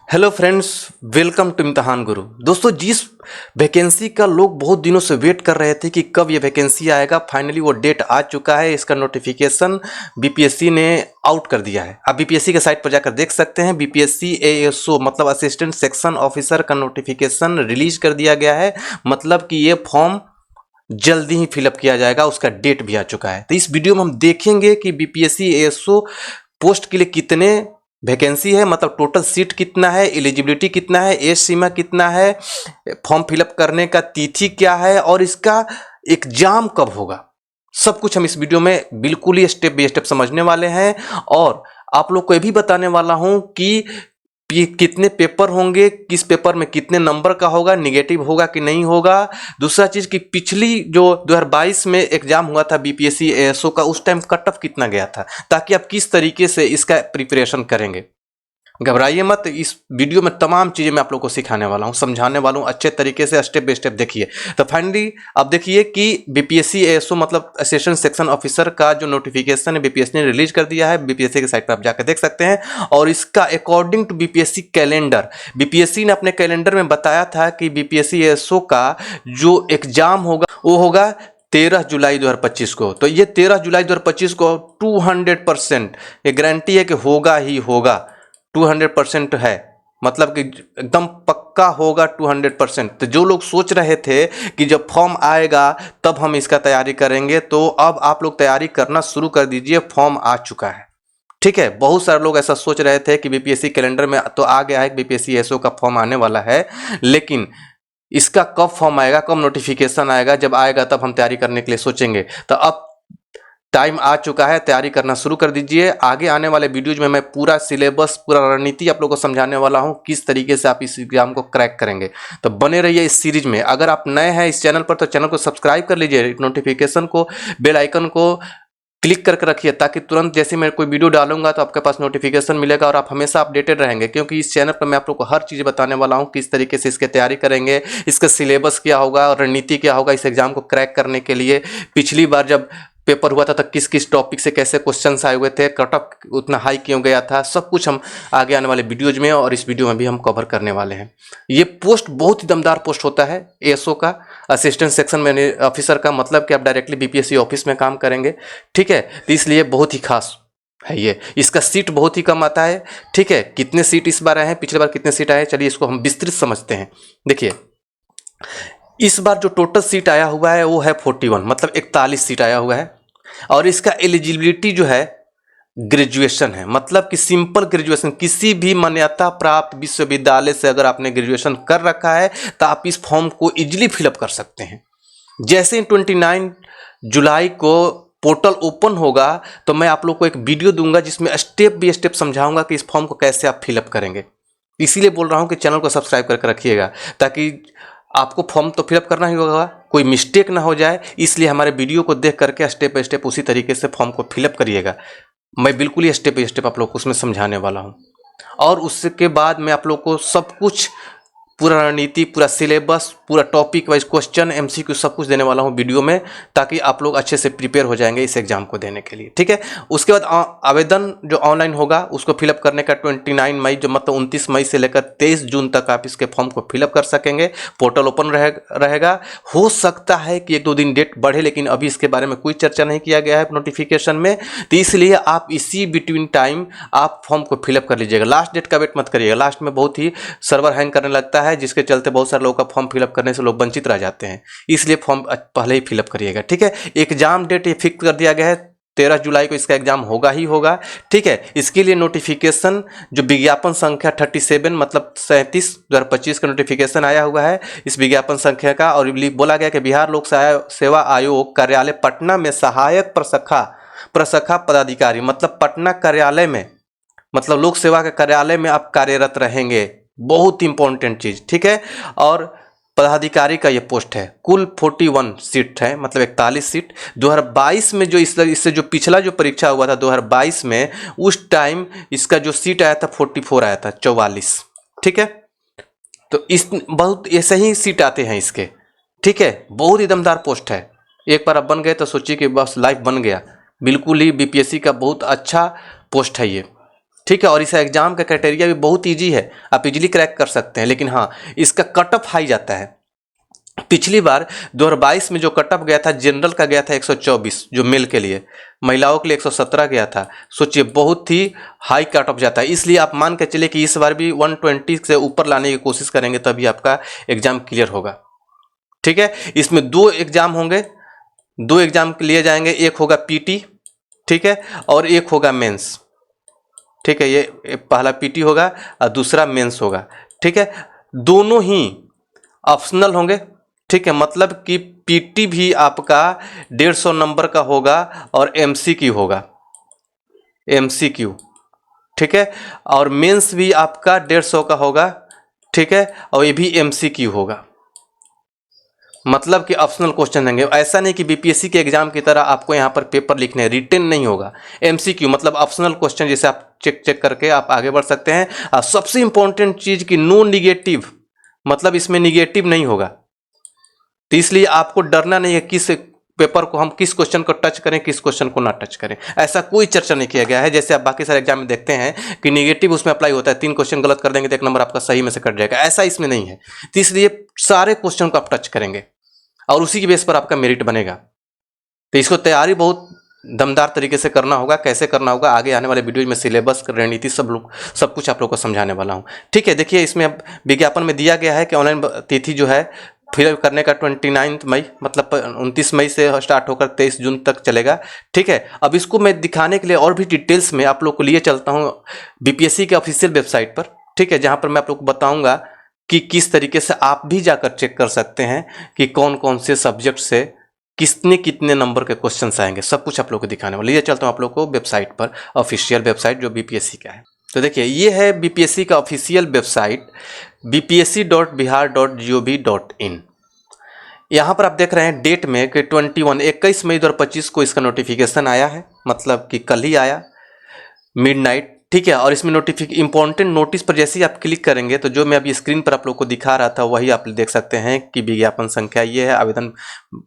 Hello friends, welcome to इम्तिहान गुरु। दोस्तों, जिस वैकेंसी का लोग बहुत दिनों से वेट कर रहे थे कि कब ये वैकेंसी आएगा, फाइनली वो डेट आ चुका है। इसका नोटिफिकेशन बीपीएससी ने आउट कर दिया है। आप बीपीएससी के साइट पर जाकर देख सकते हैं। बीपीएससी एएसओ मतलब असिस्टेंट सेक्शन ऑफिसर का नोटिफिकेशन रिलीज कर दिया गया है। मतलब कि ये फॉर्म जल्दी ही फिलअप किया जाएगा, उसका डेट भी आ चुका है। तो इस वीडियो में हम देखेंगे कि बीपीएससी एएसओ पोस्ट के लिए कितने वैकेंसी है, मतलब टोटल सीट कितना है, एलिजिबिलिटी कितना है, एज सीमा कितना है, फॉर्म फिलअप करने का तिथि क्या है और इसका एग्जाम कब होगा। सब कुछ हम इस वीडियो में बिल्कुल ही स्टेप बाय स्टेप समझने वाले हैं। और आप लोग को ये भी बताने वाला हूं कि कितने पेपर होंगे, किस पेपर में कितने नंबर का होगा, निगेटिव होगा कि नहीं होगा। दूसरा चीज कि पिछली जो 2022 में एग्जाम हुआ था बीपीएससी एएसओ का, उस टाइम कट ऑफ कितना गया था, ताकि आप किस तरीके से इसका प्रिपरेशन करेंगे। घबराइए मत, इस वीडियो में तमाम चीजें मैं आप लोगों को सिखाने वाला हूं, समझाने वाला हूं अच्छे तरीके से, स्टेप बाय स्टेप देखिए। तो फाइनली आप देखिए कि बीपीएससी एएसओ मतलब असिस्टेंट सेक्शन ऑफिसर का जो नोटिफिकेशन है बीपीएससी ने रिलीज कर दिया है। बीपीएससी के साइट पर आप जाकर देख सकते हैं। और इसका according to BPSC calendar, BPSC ने अपने कैलेंडर में बताया था कि बीपीएससी एएसओ का जो एग्जाम होगा वो होगा 13 जुलाई 2025 को। तो ये 13 जुलाई 2025 को 200% ये गारंटी है कि होगा ही होगा। 200% है, मतलब कि एकदम पक्का होगा 200%। तो जो लोग सोच रहे थे कि जब फॉर्म आएगा तब हम इसका तैयारी करेंगे, तो अब आप लोग तैयारी करना शुरू कर दीजिए। फॉर्म आ चुका है, ठीक है। बहुत सारे लोग ऐसा सोच रहे थे कि बीपीएससी कैलेंडर में तो आ गया है, बीपीएससी एसओ का फॉर्म आने वाला है, लेकिन इसका कब फॉर्म आएगा, कब नोटिफिकेशन आएगा, जब आएगा तब हम तैयारी करने के लिए सोचेंगे। तो अब टाइम आ चुका है, तैयारी करना शुरू कर दीजिए। आगे आने वाले वीडियोज में मैं पूरा सिलेबस, पूरा रणनीति आप लोगों को समझाने वाला हूं, किस तरीके से आप इस एग्जाम को क्रैक करेंगे। तो बने रहिए इस सीरीज में। अगर आप नए हैं इस चैनल पर तो चैनल को सब्सक्राइब कर लीजिए, नोटिफिकेशन को, बेल आइकन को क्लिक करके रखिए, ताकि तुरंत जैसे मैं कोई वीडियो डालूंगा तो आपके पास नोटिफिकेशन मिलेगा और आप हमेशा अपडेटेड रहेंगे। क्योंकि इस चैनल पर मैं आप लोग को हर चीज़ बताने वाला हूं, किस तरीके से इसकी तैयारी करेंगे, इसका सिलेबस क्या होगा और रणनीति क्या होगा इस एग्जाम को क्रैक करने के लिए। पिछली बार जब पेपर हुआ था तो किस किस टॉपिक से कैसे क्वेश्चंस आए हुए थे, कट ऑफ उतना हाई क्यों गया था, सब कुछ हम आगे आने वाले वीडियोज में और इस वीडियो में भी हम कवर करने वाले हैं। ये पोस्ट बहुत ही दमदार पोस्ट होता है एएसओ का, असिस्टेंट सेक्शन मैनेजर ऑफिसर का, मतलब कि आप डायरेक्टली बीपीएससी ऑफिस में काम करेंगे, ठीक है। तो इसलिए बहुत ही खास है ये। इसका सीट बहुत ही कम आता है, ठीक है। कितने सीट इस बार आए हैं, पिछले बार कितने सीट आए हैं, चलिए इसको हम विस्तृत समझते हैं। देखिए, इस बार जो टोटल सीट आया हुआ है वो है 41, मतलब 41 सीट आया हुआ है। और इसका एलिजिबिलिटी जो है ग्रेजुएशन है, मतलब कि सिंपल ग्रेजुएशन, किसी भी मान्यता प्राप्त विश्वविद्यालय से अगर आपने ग्रेजुएशन कर रखा है तो आप इस फॉर्म को इजीली फिलअप कर सकते हैं। जैसे 29 जुलाई को पोर्टल ओपन होगा तो मैं आप लोग को एक वीडियो दूंगा जिसमें स्टेप बाय स्टेप समझाऊंगा कि इस फॉर्म को कैसे आप फिलअप करेंगे। इसीलिए बोल रहा हूं कि चैनल को सब्सक्राइब करके रखिएगा, ताकि आपको फॉर्म तो फिलअप करना ही होगा, कोई मिस्टेक ना हो जाए। इसलिए हमारे वीडियो को देख करके स्टेप बाय स्टेप उसी तरीके से फॉर्म को फिलअप करिएगा। मैं बिल्कुल ही स्टेप बाय स्टेप आप लोग को उसमें समझाने वाला हूं। और उसके बाद मैं आप लोग को सब कुछ, पूरा रणनीति, पूरा सिलेबस, पूरा टॉपिक वाइज क्वेश्चन, एमसीक्यू सब कुछ देने वाला हूं वीडियो में, ताकि आप लोग अच्छे से प्रिपेयर हो जाएंगे इस एग्जाम को देने के लिए, ठीक है। उसके बाद आवेदन जो ऑनलाइन होगा उसको फिलअप करने का 29 मई, जो मतलब 29 मई से लेकर 23 जून तक आप इसके फॉर्म को फिलअप कर सकेंगे। पोर्टल ओपन रहेगा। हो सकता है कि 1-2 दिन डेट बढ़े, लेकिन अभी इसके बारे में कोई चर्चा नहीं किया गया है नोटिफिकेशन में। तो इसलिए आप इसी बिटवीन टाइम आप फॉर्म को फिलअप कर लीजिएगा। लास्ट डेट का वेट मत करिएगा, लास्ट में बहुत ही सर्वर हैंग करने लगता है, जिसके चलते बहुत सारे लोगों का फॉर्म फिलअप करने से लोग वंचित रह जाते हैं। इसलिए फॉर्म पहले ही फिलअप करिएगा, ठीक है। एग्जाम डेट ये फिक्स कर दिया गया है, 13 जुलाई को इसका एग्जाम होगा ही होगा, ठीक है। इसके लिए नोटिफिकेशन जो विज्ञापन संख्या 37 मतलब 37/2025 का नोटिफिकेशन आया हुआ है इस विज्ञापन संख्या का। और बोला गया कि बिहार लोक सेवा आयोग कार्यालय पटना में सहायक प्रशाखा पदाधिकारी, मतलब पटना कार्यालय में, मतलब लोक सेवा के कार्यालय में आप कार्यरत रहेंगे। बहुत इंपॉर्टेंट चीज, ठीक है। और पदाधिकारी का ये पोस्ट है। कुल 41 सीट है, मतलब 41 सीट। 2022 में जो इससे जो पिछला जो परीक्षा हुआ था 2022 में, उस टाइम इसका जो सीट आया था 44 आया था, 44, ठीक है। तो इस बहुत ऐसे ही सीट आते हैं इसके, ठीक है। बहुत ही दमदार पोस्ट है। एक बार अब बन गए तो सोचिए कि बस लाइफ बन गया। बिल्कुल ही बीपीएससी का बहुत अच्छा पोस्ट है ये, ठीक है। और इस एग्जाम का क्राइटेरिया भी बहुत ईजी है, आप इजीली क्रैक कर सकते हैं, लेकिन हाँ इसका कट ऑफ हाई जाता है। पिछली बार 2022 में जो कट ऑफ गया था जनरल का गया था 124 जो मेल के लिए, महिलाओं के लिए 117 गया था। सोचिए बहुत ही हाई कट ऑफ जाता है, इसलिए आप मान के चलिए कि इस बार भी 120 से ऊपर लाने की कोशिश करेंगे तभी आपका एग्जाम क्लियर होगा। ठीक है। इसमें 2 एग्जाम होंगे, 2 एग्जाम लिए जाएंगे, एक होगा पीटी, ठीक है, और एक होगा मेंस। ठीक है, ये पहला पीटी होगा और दूसरा मेंस होगा। ठीक है, दोनों ही ऑप्शनल होंगे। ठीक है, मतलब कि पीटी भी आपका 150 नंबर का होगा और एमसीक्यू होगा, एमसीक्यू। ठीक है, और मेंस भी आपका 150 का होगा। ठीक है, और ये भी एमसीक्यू होगा, मतलब कि ऑप्शनल क्वेश्चन देंगे। ऐसा नहीं कि बीपीएससी के एग्जाम की तरह आपको यहाँ पर पेपर लिखने हैं, रिटन नहीं होगा। एमसीक्यू मतलब ऑप्शनल क्वेश्चन, जैसे आप चेक करके आप आगे बढ़ सकते हैं। और सबसे इंपॉर्टेंट चीज कि नो निगेटिव, मतलब इसमें निगेटिव नहीं होगा। तो इसलिए आपको डरना नहीं है किस पेपर को हम, किस क्वेश्चन को टच करें, किस क्वेश्चन को ना टच करें, ऐसा कोई चर्चा नहीं किया गया है। जैसे आप बाकी सारे एग्जाम में देखते हैं कि निगेटिव उसमें अप्लाई होता है, 3 क्वेश्चन गलत कर देंगे तो 1 नंबर आपका सही में से कट जाएगा, ऐसा इसमें नहीं है। तो इसलिए सारे क्वेश्चन को आप टच करेंगे और उसी की बेस पर आपका मेरिट बनेगा। तो इसको तैयारी बहुत दमदार तरीके से करना होगा। कैसे करना होगा आगे आने वाले वीडियो में सिलेबस, रणनीति, सब कुछ आप लोग को समझाने वाला हूँ। ठीक है, देखिए इसमें अब विज्ञापन में दिया गया है कि ऑनलाइन तिथि जो है फिलअप करने का 29 मई, मतलब 29 मई से स्टार्ट होकर 23 जून तक चलेगा। ठीक है, अब इसको मैं दिखाने के लिए और भी डिटेल्स में आप लोग को लिए चलता हूँ बीपीएससी के ऑफिशियल वेबसाइट पर। ठीक है, जहाँ पर मैं आप लोग को बताऊँगा कि किस तरीके से आप भी जाकर चेक कर सकते हैं कि कौन कौन से सब्जेक्ट से कितने कितने नंबर के क्वेश्चन आएंगे, सब कुछ आप लोग को दिखाने वाला। ये चलता हूँ आप लोग को वेबसाइट पर, ऑफिशियल वेबसाइट जो बीपीएससी का है। तो देखिए ये है बीपीएससी का ऑफिशियल वेबसाइट bpsc.bihar.gov.in। यहाँ पर आप देख रहे हैं डेट में कि 21 मई 2025 को इसका नोटिफिकेशन आया है, मतलब कि कल ही आया मिडनाइट। ठीक है, और इसमें इंपॉर्टेंट नोटिस पर जैसे ही आप क्लिक करेंगे तो जो मैं अभी स्क्रीन पर आप लोग को दिखा रहा था वही आप देख सकते हैं कि विज्ञापन संख्या ये है, आवेदन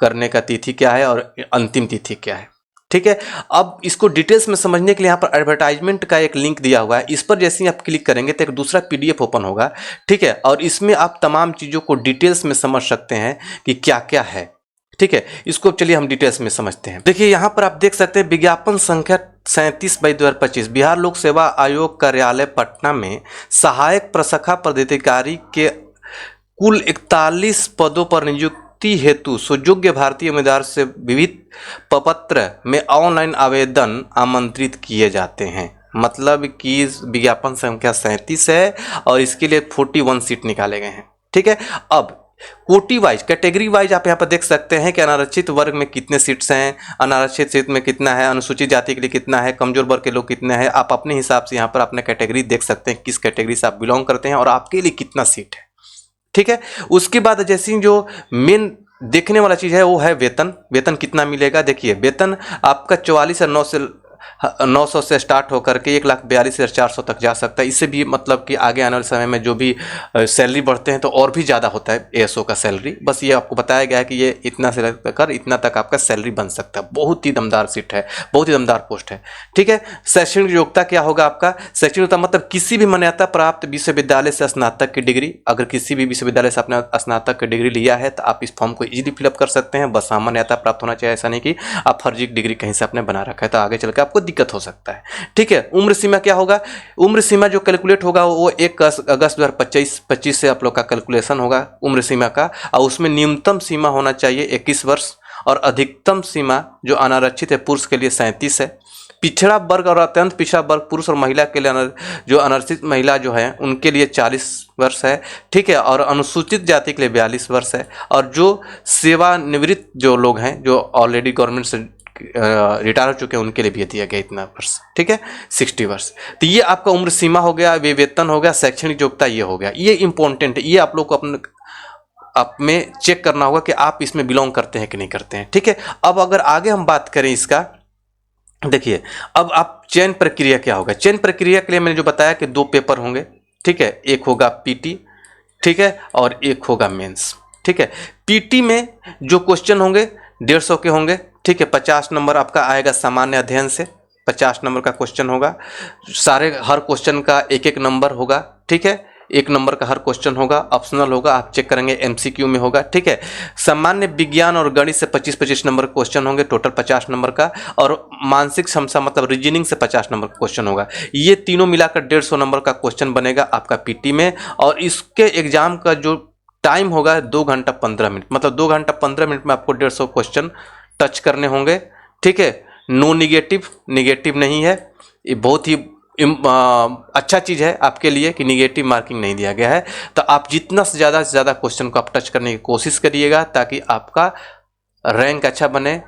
करने का तिथि क्या है और अंतिम तिथि क्या है। ठीक है, अब इसको डिटेल्स में समझने के लिए यहाँ पर एडवर्टाइजमेंट का एक लिंक दिया हुआ है, इस पर जैसे ही आप क्लिक करेंगे तो एक दूसरा पीडीएफ ओपन होगा। ठीक है, और इसमें आप तमाम चीज़ों को डिटेल्स में समझ सकते हैं कि क्या क्या है। ठीक है, इसको चलिए हम डिटेल्स में समझते हैं। देखिए यहाँ पर आप देख सकते हैं विज्ञापन संख्या 37/2025 बिहार लोक सेवा आयोग कार्यालय पटना में सहायक प्रशाखा पदाधिकारी के कुल 41 पदों पर नियुक्ति हेतु सुयोग्य भारतीय उम्मीदवार से विविध प्रपत्र में ऑनलाइन आवेदन आमंत्रित किए जाते हैं। मतलब कि विज्ञापन संख्या 37 है और इसके लिए 41 सीट निकाले गए हैं। ठीक है, अब कोटि वाइज, कैटेगरी वाइज आप यहाँ पर देख सकते हैं कि अनारक्षित वर्ग में कितने सीट्स हैं, अनारक्षित सीट में कितना है, अनुसूचित जाति के लिए कितना है, कमजोर वर्ग के लोग कितने हैं। आप अपने हिसाब से यहाँ पर अपने कैटेगरी देख सकते हैं, किस कैटेगरी से आप बिलोंग करते हैं और आपके लिए कितना सीट है। ठीक है, उसके बाद जैसे जो मेन देखने वाला चीज़ है वो है वेतन। वेतन कितना मिलेगा, देखिए वेतन आपका 44,900 से स्टार्ट होकर के 1,42,400 तक जा सकता है। इससे भी मतलब कि आगे आने वाले समय में जो भी सैलरी बढ़ते हैं तो और भी ज़्यादा होता है एएसओ का सैलरी। बस ये आपको बताया गया है कि ये इतना से लेकर इतना तक आपका सैलरी बन सकता है। बहुत ही दमदार सीट है, बहुत ही दमदार पोस्ट है। ठीक है, शैक्षणिक योग्यता क्या होगा आपका, शैक्षणिक योग्यता मतलब किसी भी मान्यता प्राप्त विश्वविद्यालय से स्नातक की डिग्री। अगर किसी भी विश्वविद्यालय से आपने स्नातक की डिग्री लिया है तो आप इस फॉर्म को इजीली फिलअप कर सकते हैं। बस मान्यता प्राप्त होना चाहिए, ऐसा नहीं कि आप फर्जी डिग्री कहीं से आपने बना रखा है तो आगे चलकर आपको दिक्कत हो सकता है। ठीक है, उम्र सीमा क्या होगा, उम्र सीमा जो कैलकुलेट होगा वो 1 अगस्त 2025 से आप लोग का कैलकुलेशन होगा उम्र सीमा का, और उसमें न्यूनतम सीमा होना चाहिए 21 वर्ष और अधिकतम सीमा जो अनारक्षित है पुरुष के लिए 37 है। पिछड़ा वर्ग और अत्यंत पिछड़ा वर्ग पुरुष और महिला के लिए जो अनारक्षित महिला जो है उनके लिए 40 वर्ष है। ठीक है, और अनुसूचित जाति के लिए 42 वर्ष है। और जो सेवानिवृत्त जो लोग हैं जो ऑलरेडी गवर्नमेंट से रिटायर हो चुके हैं उनके लिए भी दिया गया इतना वर्ष। ठीक है, 60 वर्ष। तो ये आपका उम्र सीमा हो गया, वेतन हो गया, शैक्षणिक योग्यता ये हो गया। ये इंपॉर्टेंट है, ये आप लोग को अपने आप में चेक करना होगा कि आप इसमें बिलोंग करते हैं कि नहीं करते हैं। ठीक है, अब अगर आगे हम बात करें इसका, देखिए अब आप चयन प्रक्रिया क्या होगा। चयन प्रक्रिया के लिए मैंने जो बताया कि 2 पेपर होंगे। ठीक है, एक होगा पीटी, ठीक है, और एक होगा मेंस। ठीक है, पीटी में जो क्वेश्चन होंगे 150 के होंगे। ठीक है, 50 नंबर आपका आएगा सामान्य अध्ययन से, 50 नंबर का क्वेश्चन होगा। सारे हर क्वेश्चन का एक एक नंबर होगा, ठीक है, एक नंबर का हर क्वेश्चन होगा, ऑप्शनल होगा, आप चेक करेंगे एमसीक्यू में होगा, ठीक है। सामान्य विज्ञान और गणित से 25-25 नंबर क्वेश्चन होंगे, टोटल 50 नंबर का, और मानसिक क्षमता मतलब रीजनिंग से 50 नंबर का क्वेश्चन होगा। ये तीनों मिलाकर 150 नंबर का क्वेश्चन बनेगा आपका पीटी में। और इसके एग्जाम का जो टाइम होगा 2 घंटा 15 मिनट, मतलब 2 घंटा 15 मिनट में आपको 150 क्वेश्चन टच करने होंगे, ठीक है। नो निगेटिव, निगेटिव नहीं है, ये बहुत ही अच्छा चीज़ है आपके लिए कि निगेटिव मार्किंग नहीं दिया गया है। तो आप जितना से ज़्यादा क्वेश्चन को आप टच करने की कोशिश करिएगा ताकि आपका रैंक अच्छा बने,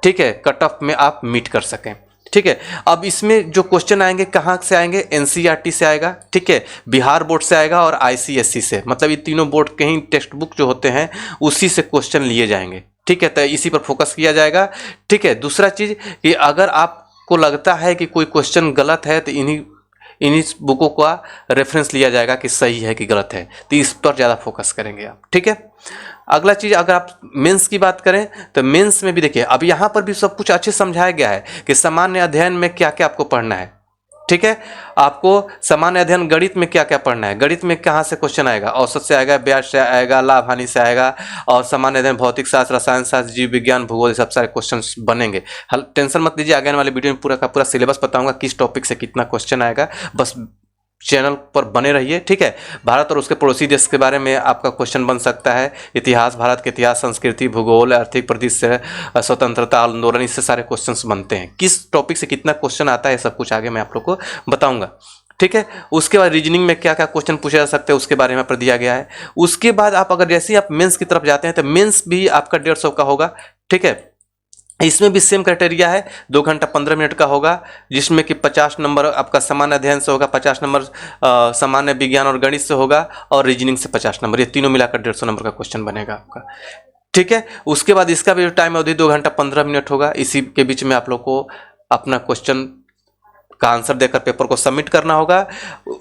ठीक है, कट ऑफ में आप मीट कर सकें, ठीक है। अब इसमें जो क्वेश्चन आएंगे कहाँ से आएंगे, एनसीईआरटी से आएगा, ठीक है, बिहार बोर्ड से आएगा और आईसीएसई से, मतलब ये तीनों बोर्ड के ही टेक्स्ट बुक जो होते हैं उसी से क्वेश्चन लिए जाएंगे, ठीक है। तो इसी पर फोकस किया जाएगा, ठीक है। दूसरा चीज़ कि अगर आपको लगता है कि कोई क्वेश्चन गलत है तो इन्हीं बुकों का रेफरेंस लिया जाएगा कि सही है कि गलत है, तो इस पर ज़्यादा फोकस करेंगे आप, ठीक है। अगला चीज़, अगर आप मेंस की बात करें तो मेंस में भी देखिए अब यहाँ पर भी सब कुछ अच्छे समझाया गया है कि सामान्य अध्ययन में क्या क्या आपको पढ़ना है, ठीक है। आपको सामान्य अध्ययन गणित में क्या क्या पढ़ना है, गणित में कहाँ से क्वेश्चन आएगा, औसत से आएगा, ब्याज से आएगा, लाभ हानि से आएगा, और सामान्य अध्ययन भौतिक शास्त्र, रसायन शास्त्र, जीव विज्ञान, भूगोल, सब सारे क्वेश्चन बनेंगे। हल टेंशन मत लीजिए, आगे वाले वीडियो में पूरा का पूरा सिलेबस बताऊंगा किस टॉपिक से कितना क्वेश्चन आएगा, बस चैनल पर बने रहिए, ठीक है। भारत और उसके पड़ोसी देश के बारे में आपका क्वेश्चन बन सकता है, इतिहास, भारत के इतिहास, संस्कृति, भूगोल, आर्थिक परिदृश्य, स्वतंत्रता आंदोलन, इससे सारे क्वेश्चंस बनते हैं। किस टॉपिक से कितना क्वेश्चन आता है सब कुछ आगे मैं आप लोग को बताऊंगा, ठीक है। उसके बाद रीजनिंग में क्या क्या क्वेश्चन पूछे जा सकते हैं उसके बारे में पर दिया गया है। उसके बाद आप अगर जैसे ही आप मेंस की तरफ जाते हैं तो मेंस भी आपका 150 का होगा, ठीक है। इसमें भी सेम क्राइटेरिया है, 2 घंटा 15 मिनट का होगा, जिसमें कि 50 नंबर आपका सामान्य अध्ययन से होगा, 50 नंबर सामान्य विज्ञान और गणित से होगा, और रीजनिंग से 50 नंबर, ये तीनों मिलाकर 150 नंबर का क्वेश्चन बनेगा आपका, ठीक है। उसके बाद इसका भी टाइम अवधि 2 घंटा 15 मिनट होगा। इसी के बीच में आप लोग को अपना क्वेश्चन का आंसर देकर पेपर को सबमिट करना होगा।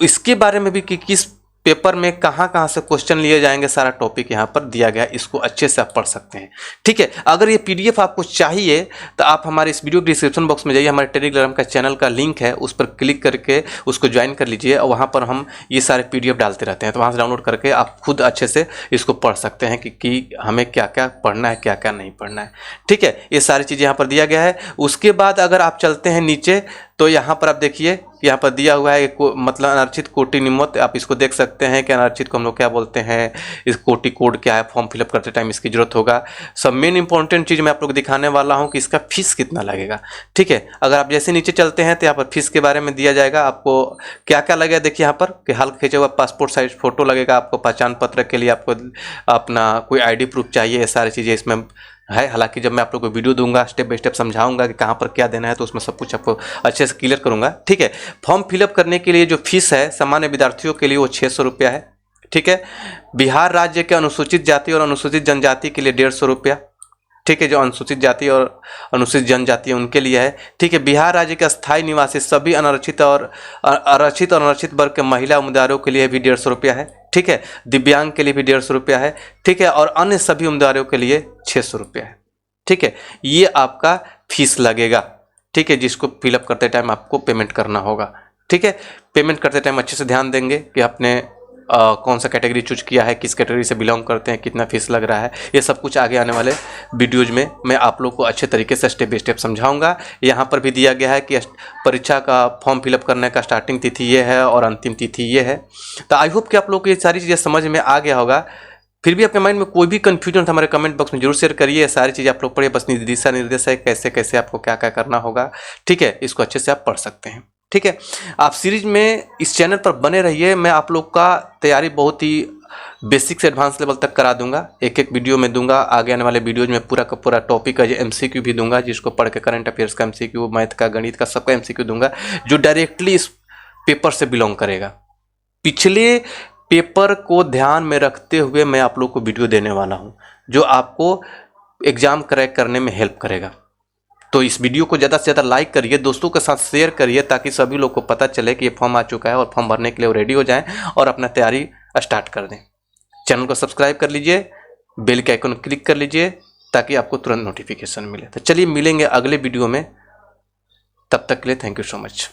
इसके बारे में भी कि किस पेपर में कहाँ से क्वेश्चन लिए जाएंगे, सारा टॉपिक यहाँ पर दिया गया है, इसको अच्छे से आप पढ़ सकते हैं, ठीक है। अगर ये पीडीएफ आपको चाहिए तो आप हमारे इस वीडियो के डिस्क्रिप्शन बॉक्स में जाइए, हमारे टेलीग्राम का चैनल का लिंक है, उस पर क्लिक करके उसको ज्वाइन कर लीजिए, और वहाँ पर हम ये सारे पीडीएफ डालते रहते हैं, तो वहाँ से डाउनलोड करके आप खुद अच्छे से इसको पढ़ सकते हैं कि हमें क्या क्या पढ़ना है, क्या क्या नहीं पढ़ना है, ठीक है। ये सारी चीज़ें यहाँ पर दिया गया है। उसके बाद अगर आप चलते हैं नीचे तो यहाँ पर आप देखिए, यहाँ पर दिया हुआ है मतलब अनारक्षित कोटि निम्नोक्त, आप इसको देख सकते हैं कि अनारक्षित को हम लोग क्या बोलते हैं, इस कोटि कोड क्या है, फॉर्म फिलअप करते टाइम इसकी जरूरत होगा। सब मेन इंपॉर्टेंट चीज़ मैं आप लोग दिखाने वाला हूँ कि इसका फीस कितना लगेगा, ठीक है। अगर आप जैसे नीचे चलते हैं तो यहाँ पर फीस के बारे में दिया जाएगा, आपको क्या क्या लगेगा देखिए यहाँ पर कि हाल खींचा हुआ पासपोर्ट साइज फोटो लगेगा, आपको पहचान पत्र के लिए आपको अपना कोई ID प्रूफ चाहिए, ये सारी चीज़ें इसमें है। हालांकि जब मैं आप लोग को वीडियो दूंगा स्टेप बाय स्टेप समझाऊंगा कि कहाँ पर क्या देना है, तो उसमें सब कुछ आपको अच्छे से क्लियर करूंगा, ठीक है। फॉर्म फिलअप करने के लिए जो फीस है सामान्य विद्यार्थियों के लिए वो 600 रुपया है, ठीक है। बिहार राज्य के अनुसूचित जाति और अनुसूचित जनजाति के लिए 150 रुपया, ठीक है, जो अनुसूचित जाति और अनुसूचित जनजाति है उनके लिए है, ठीक है। बिहार राज्य के अस्थायी निवासी सभी अनारक्षित और अनारक्षित वर्ग के महिला उम्मीदवारों के लिए भी 150 रुपया है, ठीक है। दिव्यांग के लिए भी 150 रुपया है, ठीक है, और अन्य सभी उम्मीदवारों के लिए 600 रुपया है, ठीक है। ये आपका फीस लगेगा, ठीक है, जिसको फिलअप करते टाइम आपको पेमेंट करना होगा, ठीक है। पेमेंट करते टाइम अच्छे से ध्यान देंगे कि आपने कौन सा कैटेगरी चूज किया है, किस कैटेगरी से बिलोंग करते हैं, कितना फीस लग रहा है, ये सब कुछ आगे आने वाले वीडियोज में मैं आप लोग को अच्छे तरीके से स्टेप बाय स्टेप समझाऊंगा। यहाँ पर भी दिया गया है कि परीक्षा का फॉर्म फिलअप करने का स्टार्टिंग तिथि ये है और अंतिम तिथि ये है। तो आई होप कि आप लोग को ये सारी चीज़ें समझ में आ गया होगा। फिर भी आपके माइंड में कोई भी कन्फ्यूजन था हमारे कमेंट बॉक्स में जरूर शेयर करिए, सारी चीज़ें आप लोग पढ़िए, बस दिशा निर्देश है कैसे कैसे आपको क्या क्या करना होगा, ठीक है, इसको अच्छे से आप पढ़ सकते हैं, ठीक है। आप सीरीज में इस चैनल पर बने रहिए, मैं आप लोग का तैयारी बहुत ही बेसिक से एडवांस लेवल तक करा दूंगा, एक एक वीडियो में दूंगा। आगे आने वाले वीडियोज में पूरा का पूरा टॉपिक का MCQ भी दूंगा, जिसको पढ़ के करंट अफेयर्स का MCQ, मैथ का, गणित का, सबका MCQ दूंगा, जो डायरेक्टली इस पेपर से बिलोंग करेगा। पिछले पेपर को ध्यान में रखते हुए मैं आप लोग को वीडियो देने वाला हूँ, जो आपको एग्जाम क्रैक करने में हेल्प करेगा। तो इस वीडियो को ज़्यादा से ज़्यादा लाइक करिए, दोस्तों के साथ शेयर करिए, ताकि सभी लोग को पता चले कि ये फॉर्म आ चुका है और फॉर्म भरने के लिए वो रेडी हो जाएं और अपना तैयारी स्टार्ट कर दें। चैनल को सब्सक्राइब कर लीजिए, बेल के आइकन क्लिक कर लीजिए ताकि आपको तुरंत नोटिफिकेशन मिले। तो चलिए मिलेंगे अगले वीडियो में। तब तक के लिए थैंक यू सो मच।